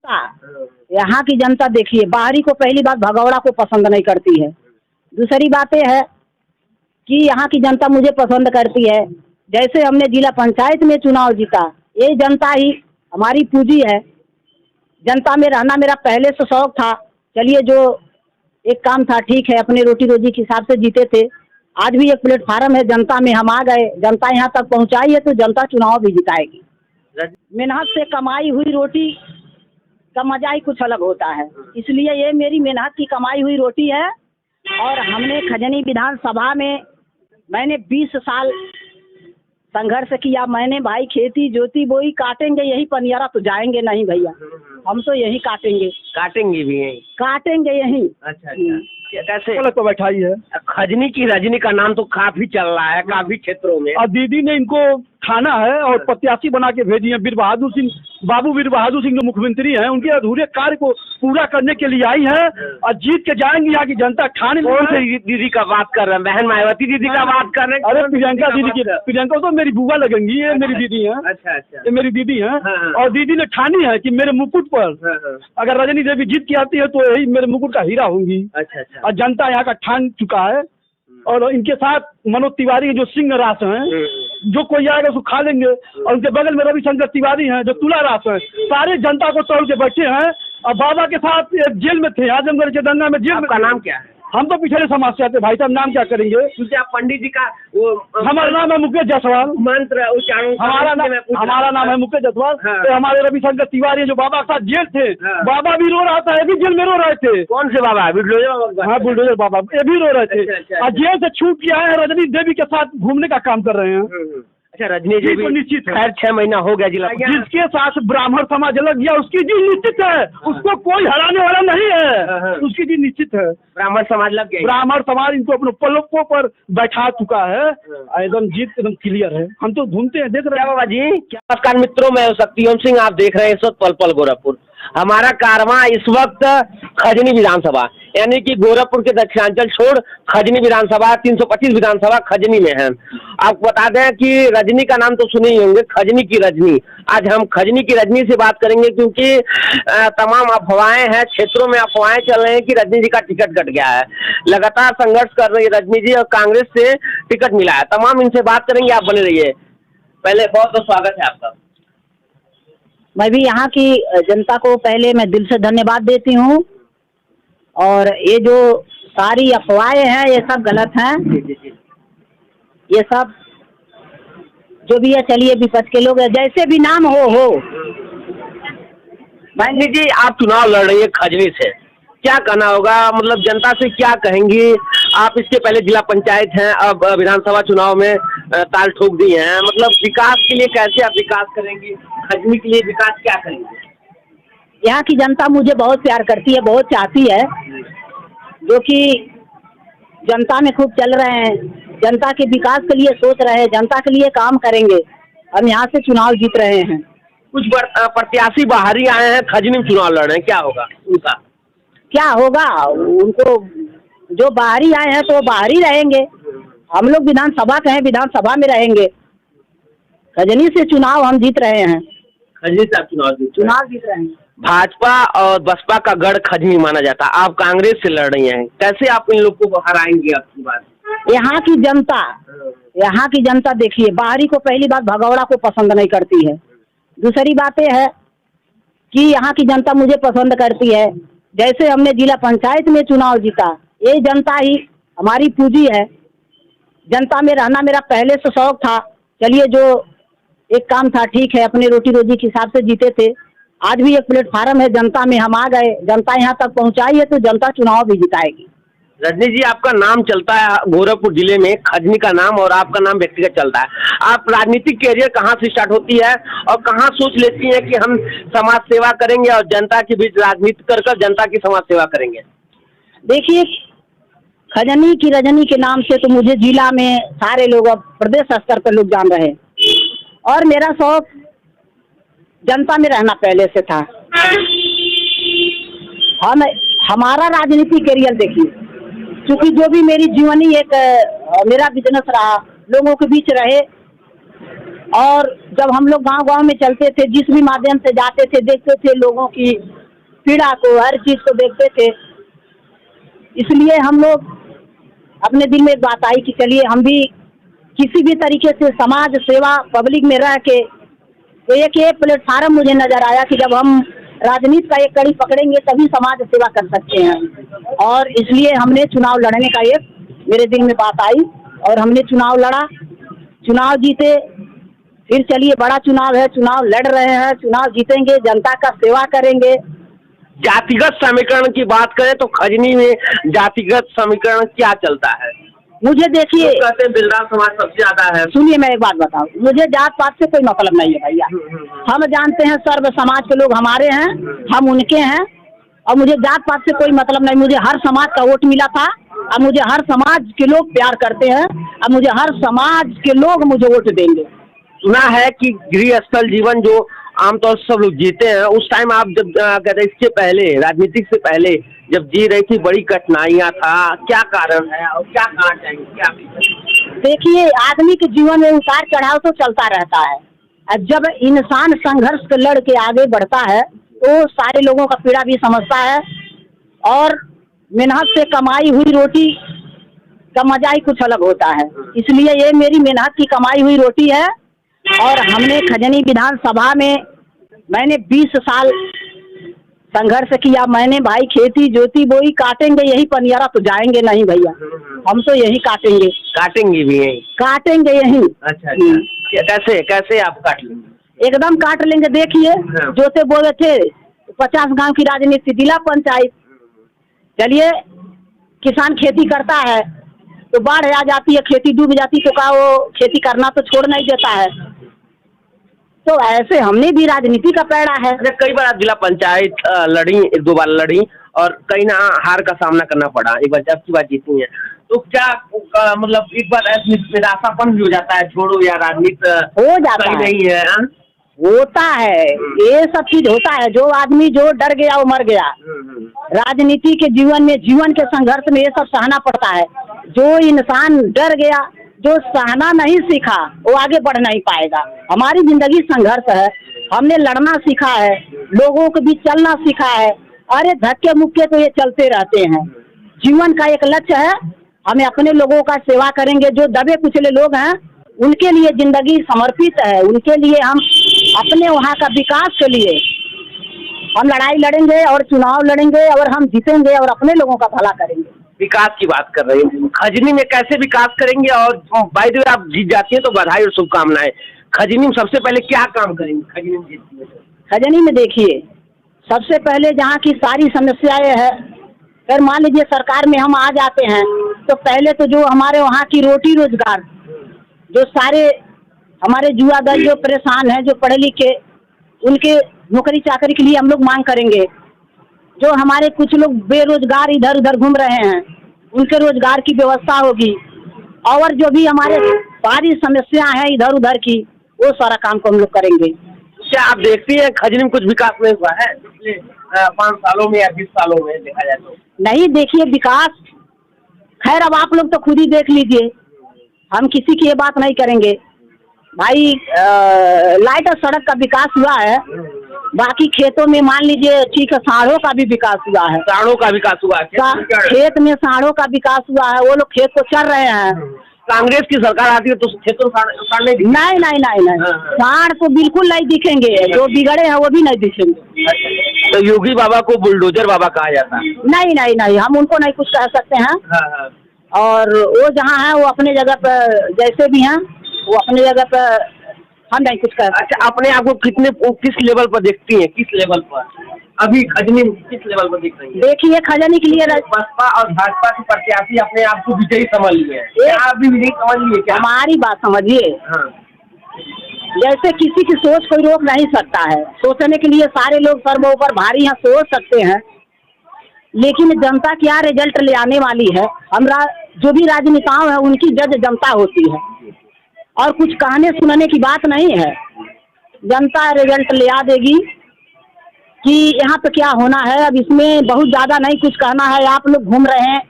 यहाँ की जनता देखिए, बाहरी को पहली बात भगौड़ा को पसंद नहीं करती है। दूसरी बात यह है कि यहाँ की जनता मुझे पसंद करती है। जैसे हमने जिला पंचायत में चुनाव जीता, ये जनता ही हमारी पूंजी है। जनता में रहना मेरा पहले से शौक था। चलिए, जो एक काम था ठीक है, अपने रोटी रोजी के हिसाब से जीते थे। आज भी एक प्लेटफार्म है, जनता में हम आ गए, जनता यहाँ तक पहुँचाई है तो जनता चुनाव भी जिताएगी। मेहनत से कमाई हुई रोटी का मजा ही कुछ अलग होता है, इसलिए ये मेरी मेहनत की कमाई हुई रोटी है। और हमने खजनी विधानसभा में मैंने 20 साल संघर्ष किया। मैंने भाई खेती जोती बोई, काटेंगे यही पनियारा तो जाएंगे नहीं भैया, हम तो यही काटेंगे भी यही काटेंगे यही। अच्छा कैसे तो बैठाई है। खजनी की रजनी का नाम तो काफी चल रहा है काफी क्षेत्रों में। और दीदी ने इनको खाना है और प्रत्याशी बना के भेजी है। बाबू वीर बहादुर सिंह जो मुख्यमंत्री हैं, उनके अधूरे कार्य को पूरा करने के लिए आई है और जीत के जाएंगी। यहाँ की जनता खाने कौन से दीदी का बात कर रहे हैं? बहन मायावती दीदी का बात कर रहे हैं? अरे प्रियंका दीदी की, प्रियंका तो मेरी बुआ लगेंगी, ये मेरी दीदी है। अच्छा, ये मेरी दीदी है। और दीदी ने ठानी है कि मेरे मुकुट पर अगर रजनी देवी जीत के आती है तो यही मेरे मुकुट का हीरा होंगी। अच्छा। और जनता यहाँ का ठान चुका है। और इनके साथ मनोज तिवारी जो सिंह रास हैं, जो कोई आएगा उसको खा लेंगे। और उनके बगल में रविशंकर तिवारी हैं जो तुला रास हैं। सारे जनता को तोड़ के बैठे हैं। और बाबा के साथ एक जेल में थे, आजमगढ़ के दंगा में जेल में। आपका नाम क्या है? हम तो पिछले समाज से आते भाई साहब, नाम क्या करेंगे? क्योंकि आप पंडित जी का वो हमारा नाम है मुकेश जायसवाल। मंत्र उच्चारण हमारा नाम है मुकेश जायसवाल। तो हमारे रविशंकर तिवारी जो बाबा के साथ जेल थे, बाबा भी रो रहा था, ये भी जेल में रो रहे थे। कौन से बाबा? हाँ, बुलडोजर बाबा, ये भी रो रहे थे। और जेल से छूट के आए हैं, रजनी देवी के साथ घूमने का काम कर रहे हैं। अच्छा, रजनी जी को निश्चित खैर 6 महीना हो गया जिला, जिसके साथ ब्राह्मण समाज लग गया उसकी जीत निश्चित है। उसको कोई हराने वाला नहीं है, उसकी जीत निश्चित है। ब्राह्मण समाज लग गया, ब्राह्मण समाज इनको अपने पलकों पर बैठा चुका है। एकदम जीत एकदम क्लियर है। हम तो घूमते हैं, देख रहे हैं। बाबा जी नमस्कार मित्रों, मैं सत्यम सिंह, आप देख रहे हैं इस वक्त पल पल गोरखपुर। हमारा कारवां इस वक्त खजनी विधानसभा यानी कि गोरखपुर के दक्षिणांचल छोड़ खजनी विधानसभा 325 विधानसभा खजनी में है। आपको बता दें कि रजनी का नाम तो सुने ही होंगे, खजनी की रजनी। आज हम खजनी की रजनी से बात करेंगे क्योंकि तमाम अफवाहें हैं, क्षेत्रों में अफवाहें चल रही हैं कि रजनी जी का टिकट कट गया है। लगातार संघर्ष कर रही है रजनी जी और कांग्रेस से टिकट मिला है। तमाम इनसे बात करेंगे, आप बने रहिए। पहले बहुत बहुत स्वागत है आपका। मैं भी यहाँ की जनता को पहले मैं दिल से धन्यवाद देती हूँ। और ये जो सारी अफवाहें हैं ये सब गलत हैं। ये सब जो भी है, चलिए विपक्ष के लोग जैसे भी नाम हो। बहन जी, आप चुनाव लड़ रही है खजनी से, क्या कहना होगा? मतलब जनता से क्या कहेंगी आप? इसके पहले जिला पंचायत हैं, अब विधानसभा चुनाव में ताल ठोक दी है। मतलब विकास के लिए कैसे आप विकास करेंगी? खजनी के लिए विकास क्या करेंगे? यहाँ की जनता मुझे बहुत प्यार करती है, बहुत चाहती है, जो कि जनता में खूब चल रहे हैं, जनता के विकास के लिए सोच रहे हैं, जनता के लिए काम करेंगे। हम यहाँ से चुनाव जीत रहे हैं। कुछ प्रत्याशी बाहरी आए हैं, खजनी में चुनाव लड़ रहे हैं, क्या होगा उनका? क्या होगा उनको? जो बाहरी आए हैं तो बाहरी रहेंगे। हम लोग विधानसभा के हैं, विधानसभा में रहेंगे। खजनी से चुनाव हम जीत रहे हैं। खजनी से आप चुनाव जीत रहे हैं। भाजपा और बसपा का गढ़ खजनी माना जाता है, आप कांग्रेस से लड़ रही हैं, कैसे आप इन लोग को हराएंगे? आपकी बात, यहाँ की जनता देखिए, बाहरी को पहली बात भगौड़ा को पसंद नहीं करती है। दूसरी बात यह है कि यहाँ की जनता मुझे पसंद करती है। जैसे हमने जिला पंचायत में चुनाव जीता, ये जनता ही हमारी पूंजी है। जनता में रहना मेरा पहले से शौक था। चलिए, जो एक काम था ठीक है, अपने रोटी रोजी के हिसाब से जीते थे। आज भी एक प्लेटफार्म है, जनता में हम आ गए, जनता यहाँ तक पहुँचाई है तो जनता चुनाव भी जिताएगी। रजनी जी, आपका नाम चलता है गोरखपुर जिले में, खजनी का नाम, और आपका नाम व्यक्तिगत चलता है। आप राजनीतिक कैरियर कहाँ से स्टार्ट होती है और कहाँ सोच लेती हैं कि हम समाज सेवा करेंगे और जनता के बीच राजनीति कर जनता की समाज सेवा करेंगे? देखिए, खजनी की रजनी के नाम से तो मुझे जिला में सारे लोग, अब प्रदेश स्तर पर लोग जान रहे हैं। और मेरा शौक जनता में रहना पहले से था। हमारा राजनीतिक कैरियर देखिए, क्योंकि जो भी मेरी जीवनी एक मेरा बिजनेस रहा, लोगों के बीच रहे। और जब हम लोग गांव-गांव में चलते थे, जिस भी माध्यम से जाते थे, देखते थे लोगों की पीड़ा को, हर चीज को देखते थे। इसलिए हम लोग अपने दिल में एक बात आई कि चलिए हम भी किसी भी तरीके से समाज सेवा पब्लिक में रह के, तो एक प्लेटफार्म मुझे नजर आया कि जब हम राजनीति का एक कड़ी पकड़ेंगे तभी समाज सेवा कर सकते हैं। और इसलिए हमने चुनाव लड़ने का एक मेरे दिल में बात आई और हमने चुनाव लड़ा, चुनाव जीते। फिर चलिए बड़ा चुनाव है, चुनाव लड़ रहे हैं, चुनाव जीतेंगे, जनता का सेवा करेंगे। जातिगत समीकरण की बात करें तो खजनी में जातिगत समीकरण क्या चलता है? मुझे देखिए, कहते हैं बिल्डा समाज सबसे ज्यादा है। सुनिए मैं एक बात बताऊं, मुझे जात पात से कोई मतलब नहीं है भैया। हम जानते हैं सर्व समाज के लोग हमारे हैं, हम उनके हैं, और मुझे जात पात से कोई मतलब नहीं। मुझे हर समाज का वोट मिला था, अब मुझे हर समाज के लोग प्यार करते हैं, अब मुझे हर समाज के लोग मुझे वोट देंगे। सुना है कि गृह स्थल जीवन जो आमतौर से सब लोग जीते हैं, उस टाइम आप जब कहते हैं इसके पहले, राजनीतिक से पहले जब जी रही थी, बड़ी कठिनाइयाँ था, क्या कारण है और क्या कहना चाहेंगे? क्या देखिए, आदमी के जीवन में उतार चढ़ाव तो चलता रहता है। जब इंसान संघर्ष के लड़ के आगे बढ़ता है तो सारे लोगों का पीड़ा भी समझता है, और मेहनत से कमाई हुई रोटी का मजा ही कुछ अलग होता है। इसलिए ये मेरी मेहनत की कमाई हुई रोटी है, और हमने खजनी विधानसभा में मैंने 20 साल संघर्ष किया। मैंने भाई खेती जोती बोई, काटेंगे यही पनियारा तो जाएंगे नहीं भैया, हम तो यही काटेंगे। काटेंगे भी यही? काटेंगे यही। अच्छा, कैसे कैसे आप काट लेंगे? एकदम काट लेंगे। देखिए, जोते बोए थे 50 गांव की राजनीति, जिला पंचायत। चलिए, किसान खेती करता है तो बाढ़ आ जाती है, खेती डूब जाती, तो क्या वो खेती करना तो छोड़ नहीं देता है। तो ऐसे हमने भी राजनीति का पैड़ा है। कई बार आप जिला पंचायत लड़ी, 1-2 बार लड़ी, और कहीं ना हार का सामना करना पड़ा, एक बार जब की बात जीती है, तो क्या मतलब एक बार निराशापन भी हो जाता है, छोड़ो या राजनीति हो जाता है, नहीं है? होता है, ये सब चीज होता है। जो आदमी जो डर गया वो मर गया। राजनीति के जीवन में, जीवन के संघर्ष में ये सब सहना पड़ता है। जो इंसान डर गया, जो सहना नहीं सीखा, वो आगे बढ़ नहीं पाएगा। हमारी जिंदगी संघर्ष है, हमने लड़ना सीखा है, लोगों के बीच चलना सीखा है। अरे धक्के मुक्के तो ये चलते रहते हैं। जीवन का एक लक्ष्य है, हमें अपने लोगों का सेवा करेंगे। जो दबे कुचले लोग हैं उनके लिए जिंदगी समर्पित है, उनके लिए हम अपने वहाँ का विकास के लिए हम लड़ाई लड़ेंगे और चुनाव लड़ेंगे, और हम जीतेंगे और अपने लोगों का भला करेंगे। विकास की बात कर रहे हैं, खजनी में कैसे विकास करेंगे? और बाय द वे आप जीत जाती हैं तो बधाई और शुभकामनाएं। खजनी में सबसे पहले क्या काम करेंगे? खजनी में जीतती है, खजनी में देखिए, सबसे पहले जहाँ की सारी समस्याएं हैं, फिर मान लीजिए सरकार में हम आ जाते हैं तो पहले तो जो हमारे वहाँ की रोटी रोजगार, जो सारे हमारे युवागण जो परेशान हैं, जो पढ़े लिखे, उनके नौकरी चाकरी के लिए हम लोग मांग करेंगे। जो हमारे कुछ लोग बेरोजगार इधर उधर घूम रहे हैं, उनके रोजगार की व्यवस्था होगी। और जो भी हमारे सारी समस्या हैं इधर उधर की, वो सारा काम को हम लोग करेंगे। क्या आप देखती हैं खजनी में कुछ विकास नहीं हुआ है पिछले 5 सालों में या 20 सालों में देखा जाए तो? नहीं, देखिए विकास, खैर अब आप लोग तो खुद ही देख लीजिए, हम किसी की ये बात नहीं करेंगे भाई। लाइट और सड़क का विकास हुआ है, बाकी खेतों में मान लीजिए ठीक है, साढ़ों का भी विकास हुआ है। साढ़ों का विकास हुआ है? खेत में साढ़ों का विकास हुआ है, वो लोग खेत को चल रहे हैं। कांग्रेस की सरकार आती है तो खेतों साढ़ नहीं, साढ़ तो बिल्कुल नहीं दिखेंगे, जो बिगड़े हैं वो भी नहीं दिखेंगे। तो योगी बाबा को बुलडोजर बाबा कहा जाता है? नहीं, हम उनको नहीं कुछ कह सकते हैं। और वो जहाँ है वो अपने जगह पर जैसे भी हैं, वो अपने जगह पर, हम नहीं कुछ कह। अच्छा, अपने आप को किस लेवल पर देखती हैं? किस लेवल पर अभी खजनी किस लेवल पर दिख रही है? देखिए, खजनी के लिए बसपा और भाजपा के प्रत्याशी अपने आप को विजयी समझ लिए हैं। आप भी विजयी समझ लिए क्या? हमारी बात समझिए, जैसे किसी की सोच कोई रोक नहीं सकता है, सोचने के लिए सारे लोग सर्व ऊपर भारी हैं, सोच सकते हैं, लेकिन जनता क्या रिजल्ट ले आने वाली है, हमरा जो भी राजनेताओं हैं उनकी जज जनता होती है, और कुछ कहने सुनने की बात नहीं है। जनता रिजल्ट ले आ देगी कि यहाँ पे क्या होना है। अब इसमें बहुत ज़्यादा नहीं कुछ कहना है। आप लोग घूम रहे हैं,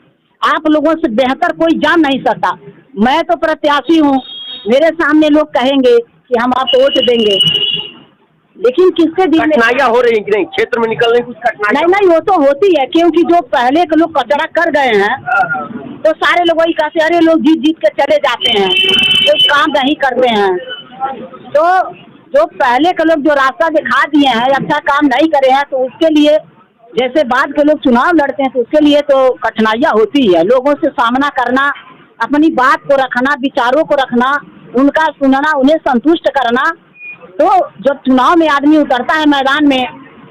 आप लोगों से बेहतर कोई जान नहीं सकता। मैं तो प्रत्याशी हूँ, मेरे सामने लोग कहेंगे कि हम आपको वोट देंगे, लेकिन किसके दिल में कठिनाइयाँ हो रही कि नहीं, क्षेत्र में निकलने की कुछ कठिनाइयाँ? नहीं, वो तो होती है, क्योंकि जो पहले के लोग कचरा कर गए हैं तो सारे लोग वही कहते हैं, अरे लोग जीत जीत के चले जाते हैं, कोई काम नहीं करते हैं। तो जो पहले के लोग जो रास्ता दिखा दिए हैं, अच्छा काम नहीं करे हैं, तो उसके लिए जैसे बाद के लोग चुनाव लड़ते हैं तो उसके लिए तो कठिनाइयाँ होती है। लोगों से सामना करना, अपनी बात को रखना, विचारों को रखना, उनका सुनना, उन्हें संतुष्ट करना। तो जब चुनाव में आदमी उतरता है मैदान में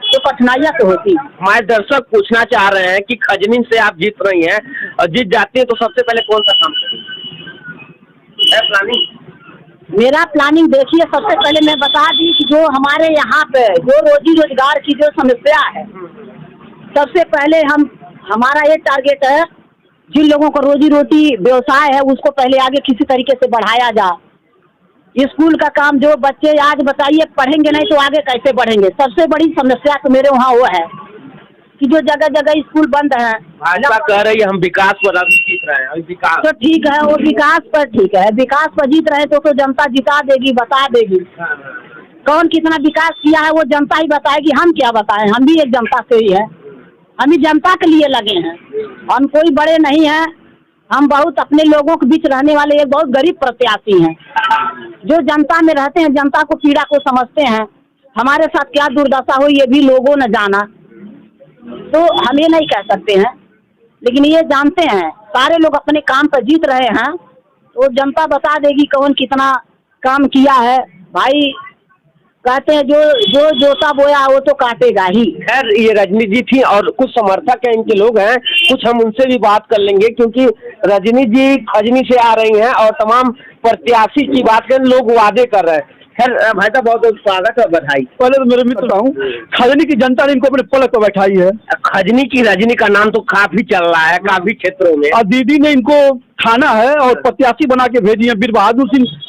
तो कठिनाइयाँ तो होती है। हमारे दर्शक पूछना चाह रहे हैं कि खजनी से आप जीत रही हैं और जीत जाती है तो सबसे पहले कौन सा काम करेंगे? है प्लानिंग? मेरा प्लानिंग देखिए, सबसे पहले मैं बता दी कि जो हमारे यहाँ पे जो रोजी रोजगार की जो समस्या है, सबसे पहले हमारा ये टारगेट है, जिन लोगों को रोजी रोटी व्यवसाय है उसको पहले आगे किसी तरीके से बढ़ाया जाए। स्कूल का काम, जो बच्चे आज बताइए पढ़ेंगे नहीं तो आगे कैसे बढ़ेंगे? सबसे बड़ी समस्या तो मेरे वहाँ वो है कि जो जगह जगह स्कूल बंद है। भाजपा कह रही है हम विकास पर अभी जीत रहे हैं, विकास तो ठीक है, वो विकास पर ठीक है, विकास पर जीत रहे तो जनता जिता देगी, बता देगी। कौन कितना विकास किया है वो जनता ही बताएगी, हम क्या बताएं? हम भी एक जनता से ही है, हम भी जनता के लिए लगे हैं, हम कोई बड़े नहीं हैं, हम बहुत अपने लोगों के बीच रहने वाले एक बहुत गरीब प्रत्याशी हैं, जो जनता में रहते हैं, जनता को पीड़ा को समझते हैं। हमारे साथ क्या दुर्दशा हुई ये भी लोगों ने जाना, तो हम ये नहीं कह सकते हैं, लेकिन ये जानते हैं सारे लोग अपने काम पर जीत रहे हैं, तो जनता बता देगी कौन कितना काम किया है। भाई कहते हैं जो जोता बोया वो तो काटेगा ही। खैर, ये रजनी जी थी और कुछ समर्थक हैं इनके लोग हैं, कुछ हम उनसे भी बात कर लेंगे, क्योंकि रजनी जी खजनी से आ रही हैं और तमाम प्रत्याशी की बात करें, लोग वादे कर रहे हैं। खैर भाई साहब, बहुत बहुत स्वागत और बधाई। पहले तो मेरे मित्र हूँ, खजनी की जनता ने इनको अपने पलक पर बैठाई है। खजनी की रजनी का नाम तो काफी चल रहा है काफी क्षेत्रों में, और दीदी ने इनको ठाना है और प्रत्याशी बना के भेजी है।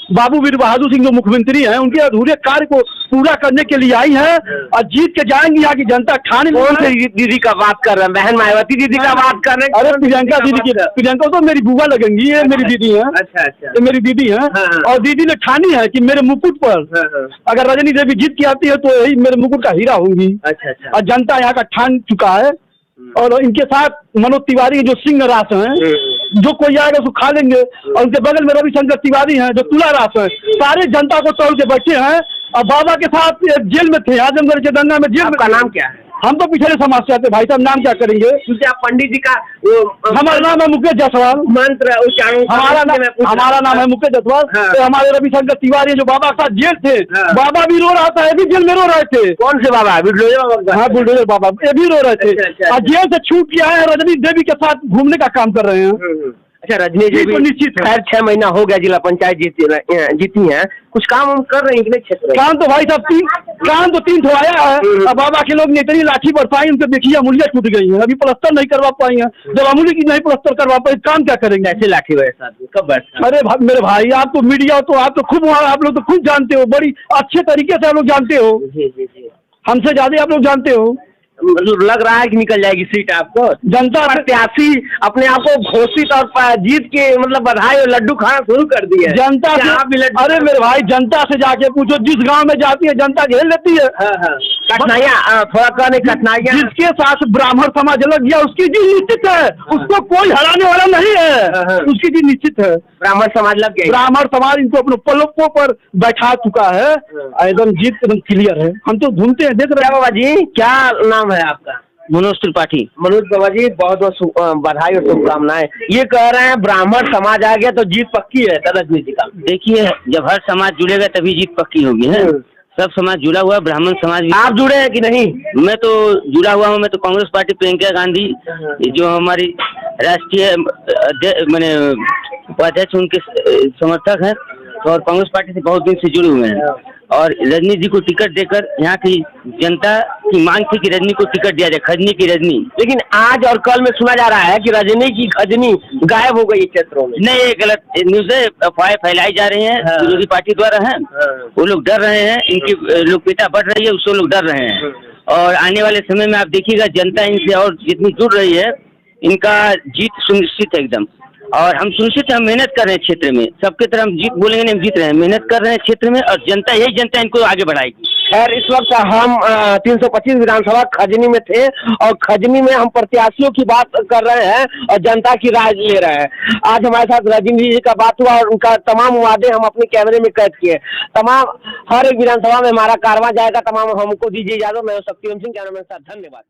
बाबू वीर बहादुर सिंह जो मुख्यमंत्री हैं, उनके अधूरे कार्य को पूरा करने के लिए आई है और जीत के जाएंगी। यहाँ की जनता ठाने। कौन से दीदी का बात कर रहे हैं? बहन मायावती दीदी का बात कर रहे हैं? अरे प्रियंका दीदी की, प्रियंका तो मेरी बुआ लगेंगी, ये मेरी दीदी है। अच्छा, ये मेरी दीदी है। और दीदी ने ठानी है कि मेरे मुकुट पर अगर रजनी देवी जीत के आती है तो यही मेरे मुकुट का हीरा होंगी। अच्छा। और जनता यहाँ का ठान चुका है। और इनके साथ मनोज तिवारी जो सिंह रास हैं, जो कोई आएगा उसको खा लेंगे, और उनके बगल में रविशंकर तिवारी हैं जो तुला रास हैं, सारे जनता को तोड़ के बैठे हैं। और बाबा के साथ जेल में थे, आजमगढ़ के दंगा में जेल में। आपका नाम क्या है? हम तो पिछले समाज से आते, भाई साहब नाम क्या करेंगे? क्योंकि आप पंडित जी का हमारा नाम है मुकेश जायसवाल। मंत्र उच्चारण हमारा नाम है मुकेश जायसवाल। तो हमारे रविशंकर तिवारी जो बाबा के साथ जेल थे, बाबा भी रो रहा था, ये भी जेल में रो रहे थे। कौन से बाबा? बुलडोजर बाबा? हाँ, बुलडोजर बाबा, ये भी रो रहे थे। और जेल से छूट के आए हैं, रजनी देवी के साथ घूमने का काम कर रहे हैं। अच्छा, रजनी जी भी निश्चित खैर 6 महीना हो गया जिला पंचायत जीती हैं, कुछ काम हम कर रहे हैं कि नहीं क्षेत्र? काम तो भाई साहब तीन ठो आया है। अब बाबा के लोग ने इतनी लाठी बरसाई, उनसे देखिए अमूलिया टूट गई है, अभी प्लास्टर नहीं करवा पाई है। जब अमूली की नहीं प्लास्टर करवा पाई, काम क्या करेंगे? ऐसे लाठी बरसा कब बरसा? अरे मेरे भाई, आप तो मीडिया तो आप तो खूब, आप लोग तो खूब जानते हो, बड़ी अच्छे तरीके से आप लोग जानते हो। जी। हमसे ज्यादा आप लोग जानते हो। लग रहा है कि निकल जाएगी सीट आपको। जनता प्रत्याशी अपने आप को घोषित और जीत के मतलब बधाई और लड्डू खाना शुरू कर दिए। जनता से, अरे मेरे भाई, जनता से जाके पूछो, जिस गांव में जाती है जनता घेर लेती है। कठिनाइयाँ थोड़ा कहने कठिनाइयाँ, जिसके साथ ब्राह्मण समाज अलग गया उसकी जीत निश्चित है, उसको कोई हराने वाला नहीं है, उसकी जीत निश्चित है। ब्राह्मण समाज लग गया, ब्राह्मण समाज इनको अपने पलकों पर बैठा चुका है, एकदम जीत एकदम क्लियर है। हम तो घूमते हैं, देख रहे हैं। बाबा जी, क्या नाम है आपका? मनोज त्रिपाठी। मनोज बाबा जी, बहुत बहुत बधाई और शुभकामनाएं। ये कह रहे हैं ब्राह्मण समाज आ गया तो जीत पक्की है रजनी जी का। देखिए, जब हर समाज जुड़ेगा तभी जीत पक्की होगी है। सब समाज जुड़ा हुआ, ब्राह्मण समाज भी। आप जुड़े हैं कि नहीं? मैं तो जुड़ा हुआ हूँ। मैं तो कांग्रेस पार्टी, प्रियंका गांधी जो हमारी राष्ट्रीय मैंने उपाध्यक्ष, उनके समर्थक हैं और कांग्रेस पार्टी से बहुत दिन से जुड़े हुए हैं। और रजनी जी को टिकट देकर यहाँ की जनता की मांग थी कि रजनी को टिकट दिया जाए, खजनी की रजनी। लेकिन आज और कल में सुना जा रहा है कि रजनी की खजनी गायब हो गई क्षेत्रों में। नहीं, ये गलत न्यूज है, अफवाहें फैलाई जा रही हैं विरोधी पार्टी द्वारा है। वो लोग डर रहे हैं, इनकी लोकप्रियता बढ़ रही है, उससे लोग डर रहे हैं। और आने वाले समय में आप देखिएगा जनता इनसे और जितनी जुड़ रही है, इनका जीत सुनिश्चित है एकदम। और हम सुनिश्चित हम मेहनत कर रहे हैं क्षेत्र में, सबके तरह हम जीत बोलेंगे नहीं, हम जीत रहे हैं, मेहनत कर रहे हैं क्षेत्र में और जनता, यही जनता इनको आगे बढ़ाएगी। खैर इस वक्त हम 325 विधानसभा खजनी में थे और खजनी में हम प्रत्याशियों की बात कर रहे हैं और जनता की राय ले रहे हैं। आज हमारे साथ रजनी जी का बात हुआ और उनका तमाम वादे हम अपने कैमरे में कैद किए। तमाम हर एक विधानसभा में हमारा कारवां जाएगा। तमाम हमको दीजिए इजाजत। मैं शक्ति सिंह, कैमरामैन साहब, धन्यवाद।